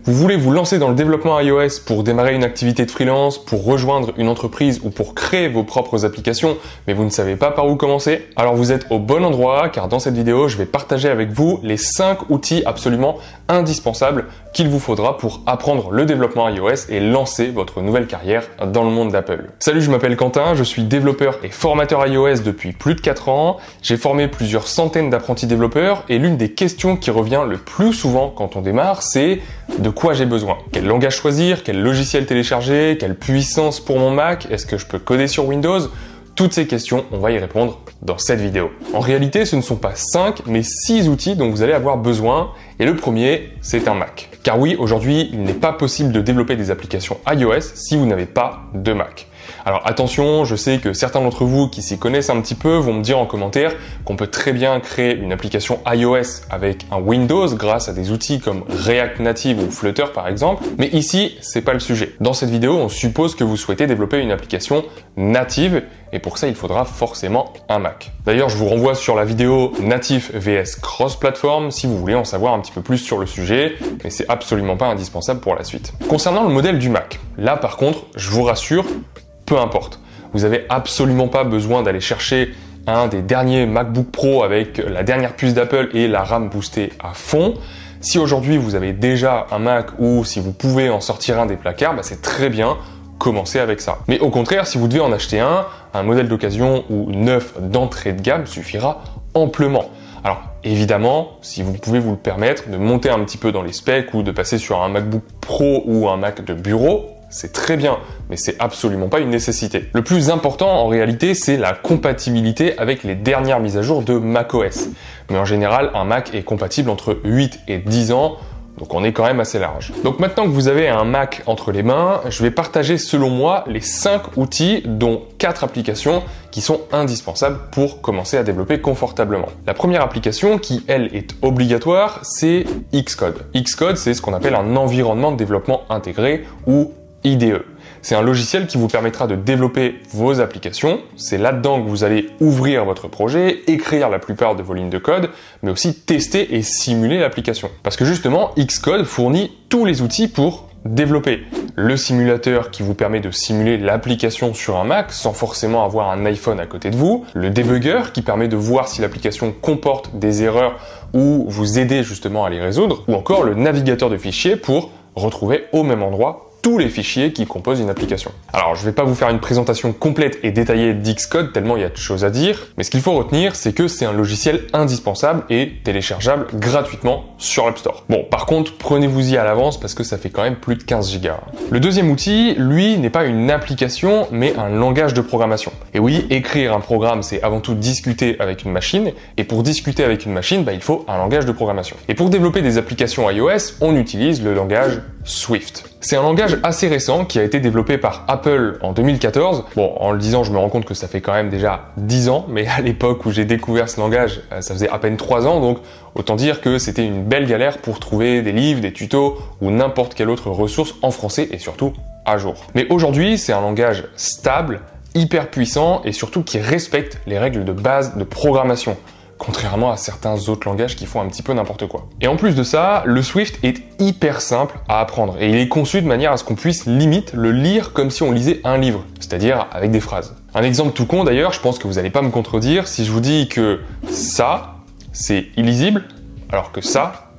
Vous voulez vous lancer dans le développement iOS pour démarrer une activité de freelance, pour rejoindre une entreprise ou pour créer vos propres applications, mais vous ne savez pas par où commencer? Alors vous êtes au bon endroit, car dans cette vidéo, je vais partager avec vous les 5 outils absolument indispensables qu'il vous faudra pour apprendre le développement iOS et lancer votre nouvelle carrière dans le monde d'Apple. Salut, je m'appelle Quentin, je suis développeur et formateur iOS depuis plus de 4 ans. J'ai formé plusieurs centaines d'apprentis développeurs et l'une des questions qui revient le plus souvent quand on démarre, c'est de quoi j'ai besoin? Quel langage choisir? Quel logiciel télécharger? Quelle puissance pour mon Mac? Est-ce que je peux coder sur Windows? Toutes ces questions, on va y répondre dans cette vidéo. En réalité, ce ne sont pas 5, mais 6 outils dont vous allez avoir besoin. Et le premier, c'est un Mac. Car oui, aujourd'hui, il n'est pas possible de développer des applications iOS si vous n'avez pas de Mac. Alors attention, je sais que certains d'entre vous qui s'y connaissent un petit peu vont me dire en commentaire qu'on peut très bien créer une application iOS avec un Windows grâce à des outils comme React Native ou Flutter par exemple. Mais ici, c'est pas le sujet. Dans cette vidéo, on suppose que vous souhaitez développer une application native et pour ça, il faudra forcément un Mac. D'ailleurs, je vous renvoie sur la vidéo natif vs cross-platform si vous voulez en savoir un petit peu plus sur le sujet, mais c'est absolument pas indispensable pour la suite. Concernant le modèle du Mac, là par contre, je vous rassure, peu importe. Vous n'avez absolument pas besoin d'aller chercher un des derniers MacBook Pro avec la dernière puce d'Apple et la RAM boostée à fond. Si aujourd'hui vous avez déjà un Mac ou si vous pouvez en sortir un des placards, c'est très bien, commencez avec ça. Mais au contraire, si vous devez en acheter un modèle d'occasion ou neuf d'entrée de gamme suffira amplement. Alors évidemment, si vous pouvez vous le permettre, de monter un petit peu dans les specs ou de passer sur un MacBook Pro ou un Mac de bureau, c'est très bien, mais c'est absolument pas une nécessité. Le plus important en réalité, c'est la compatibilité avec les dernières mises à jour de macOS. Mais en général, un Mac est compatible entre 8 et 10 ans, donc on est quand même assez large. Donc maintenant que vous avez un Mac entre les mains, je vais partager selon moi les 5 outils, dont 4 applications qui sont indispensables pour commencer à développer confortablement. La première application qui, elle, est obligatoire, c'est Xcode. Xcode, c'est ce qu'on appelle un environnement de développement intégré ou IDE. C'est un logiciel qui vous permettra de développer vos applications. C'est là-dedans que vous allez ouvrir votre projet, écrire la plupart de vos lignes de code, mais aussi tester et simuler l'application. Parce que justement, Xcode fournit tous les outils pour développer. Le simulateur qui vous permet de simuler l'application sur un Mac sans forcément avoir un iPhone à côté de vous. Le debugger qui permet de voir si l'application comporte des erreurs ou vous aider justement à les résoudre. Ou encore le navigateur de fichiers pour retrouver au même endroit tous les fichiers qui composent une application. Alors, je ne vais pas vous faire une présentation complète et détaillée d'Xcode, tellement il y a de choses à dire, mais ce qu'il faut retenir, c'est que c'est un logiciel indispensable et téléchargeable gratuitement sur l'App Store. Bon, par contre, prenez-vous-y à l'avance parce que ça fait quand même plus de 15 gigas. Le deuxième outil, lui, n'est pas une application, mais un langage de programmation. Et oui, écrire un programme, c'est avant tout discuter avec une machine, et pour discuter avec une machine, il faut un langage de programmation. Et pour développer des applications iOS, on utilise le langage Swift. C'est un langage assez récent qui a été développé par Apple en 2014. Bon, en le disant, je me rends compte que ça fait quand même déjà 10 ans, mais à l'époque où j'ai découvert ce langage, ça faisait à peine 3 ans, donc autant dire que c'était une belle galère pour trouver des livres, des tutos ou n'importe quelle autre ressource en français et surtout à jour. Mais aujourd'hui, c'est un langage stable, hyper puissant et surtout qui respecte les règles de base de programmation, contrairement à certains autres langages qui font un petit peu n'importe quoi. Et en plus de ça, le Swift est hyper simple à apprendre et il est conçu de manière à ce qu'on puisse limite le lire comme si on lisait un livre, c'est-à-dire avec des phrases. Un exemple tout con d'ailleurs, je pense que vous n'allez pas me contredire si je vous dis que ça, c'est illisible, alors que ça,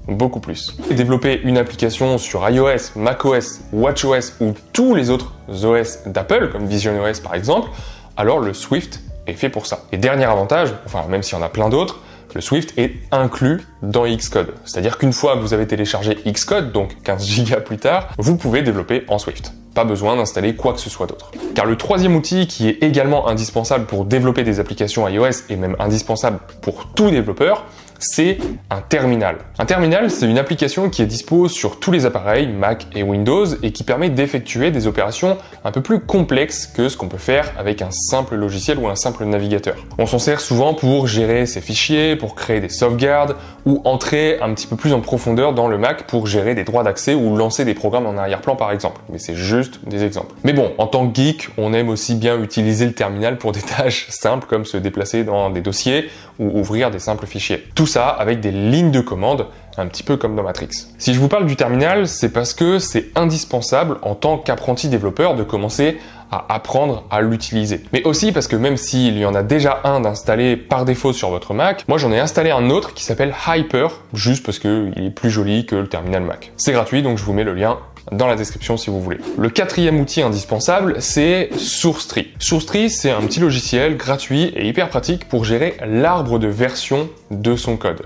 beaucoup plus. Et développer une application sur iOS, macOS, watchOS ou tous les autres OS d'Apple, comme visionOS par exemple, alors le Swift est fait pour ça. Et dernier avantage, enfin même s'il y en a plein d'autres, le Swift est inclus dans Xcode. C'est-à-dire qu'une fois que vous avez téléchargé Xcode, donc 15 gigas plus tard, vous pouvez développer en Swift. Pas besoin d'installer quoi que ce soit d'autre. Car le troisième outil qui est également indispensable pour développer des applications iOS et même indispensable pour tout développeur, c'est un terminal. Un terminal, c'est une application qui est dispo sur tous les appareils, Mac et Windows, et qui permet d'effectuer des opérations un peu plus complexes que ce qu'on peut faire avec un simple logiciel ou un simple navigateur. On s'en sert souvent pour gérer ses fichiers, pour créer des sauvegardes, ou entrer un petit peu plus en profondeur dans le Mac pour gérer des droits d'accès ou lancer des programmes en arrière-plan par exemple. Mais c'est juste des exemples. Mais bon, en tant que geek, on aime aussi bien utiliser le terminal pour des tâches simples comme se déplacer dans des dossiers ou ouvrir des simples fichiers. Tout ça avec des lignes de commande, un petit peu comme dans Matrix. Si je vous parle du terminal, c'est parce que c'est indispensable en tant qu'apprenti développeur de commencer à apprendre à l'utiliser. Mais aussi parce que même s'il y en a déjà un d'installé par défaut sur votre Mac, moi j'en ai installé un autre qui s'appelle Hyper, juste parce qu'il est plus joli que le terminal Mac. C'est gratuit, donc je vous mets le lien dans la description si vous voulez. Le quatrième outil indispensable, c'est SourceTree. SourceTree, c'est un petit logiciel gratuit et hyper pratique pour gérer l'arbre de version de son code.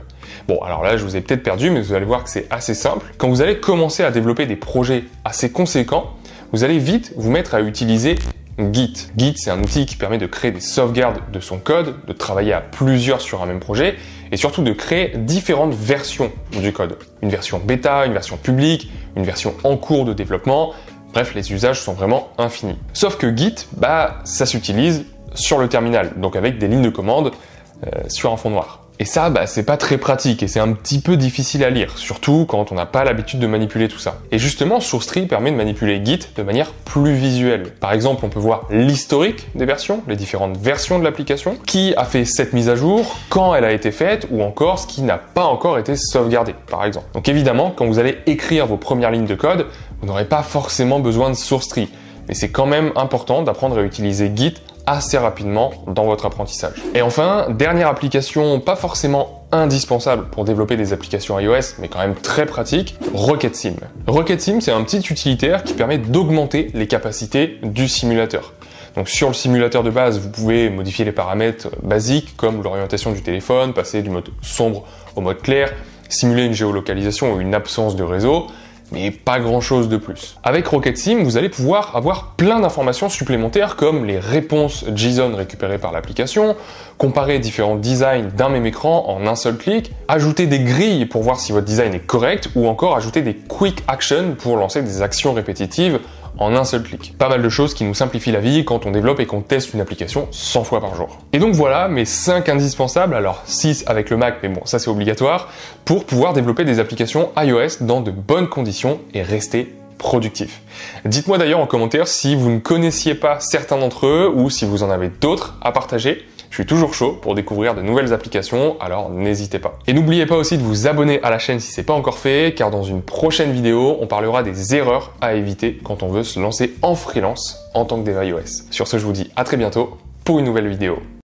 Bon, alors là, je vous ai peut-être perdu, mais vous allez voir que c'est assez simple. Quand vous allez commencer à développer des projets assez conséquents, vous allez vite vous mettre à utiliser Git. Git, c'est un outil qui permet de créer des sauvegardes de son code, de travailler à plusieurs sur un même projet, et surtout de créer différentes versions du code. Une version bêta, une version publique, une version en cours de développement. Bref, les usages sont vraiment infinis. Sauf que Git, ça s'utilise sur le terminal, donc avec des lignes de commande sur un fond noir. Et ça, c'est pas très pratique et c'est un petit peu difficile à lire, surtout quand on n'a pas l'habitude de manipuler tout ça. Et justement, SourceTree permet de manipuler Git de manière plus visuelle. Par exemple, on peut voir l'historique des versions, les différentes versions de l'application, qui a fait cette mise à jour, quand elle a été faite, ou encore ce qui n'a pas encore été sauvegardé, par exemple. Donc évidemment, quand vous allez écrire vos premières lignes de code, vous n'aurez pas forcément besoin de SourceTree. Mais c'est quand même important d'apprendre à utiliser Git assez rapidement dans votre apprentissage. Et enfin, dernière application pas forcément indispensable pour développer des applications iOS, mais quand même très pratique, RocketSim. RocketSim, c'est un petit utilitaire qui permet d'augmenter les capacités du simulateur. Donc sur le simulateur de base, vous pouvez modifier les paramètres basiques comme l'orientation du téléphone, passer du mode sombre au mode clair, simuler une géolocalisation ou une absence de réseau, mais pas grand chose de plus. Avec RocketSim, vous allez pouvoir avoir plein d'informations supplémentaires comme les réponses JSON récupérées par l'application, comparer différents designs d'un même écran en un seul clic, ajouter des grilles pour voir si votre design est correct ou encore ajouter des quick actions pour lancer des actions répétitives en un seul clic. Pas mal de choses qui nous simplifient la vie quand on développe et qu'on teste une application 100 fois par jour. Et donc voilà mes 5 indispensables, alors 6 avec le Mac, mais bon, ça c'est obligatoire, pour pouvoir développer des applications iOS dans de bonnes conditions et rester productif. Dites-moi d'ailleurs en commentaire si vous ne connaissiez pas certains d'entre eux ou si vous en avez d'autres à partager. Je suis toujours chaud pour découvrir de nouvelles applications, alors n'hésitez pas. Et n'oubliez pas aussi de vous abonner à la chaîne si c'est pas encore fait, car dans une prochaine vidéo, on parlera des erreurs à éviter quand on veut se lancer en freelance en tant que dev iOS. Sur ce, je vous dis à très bientôt pour une nouvelle vidéo.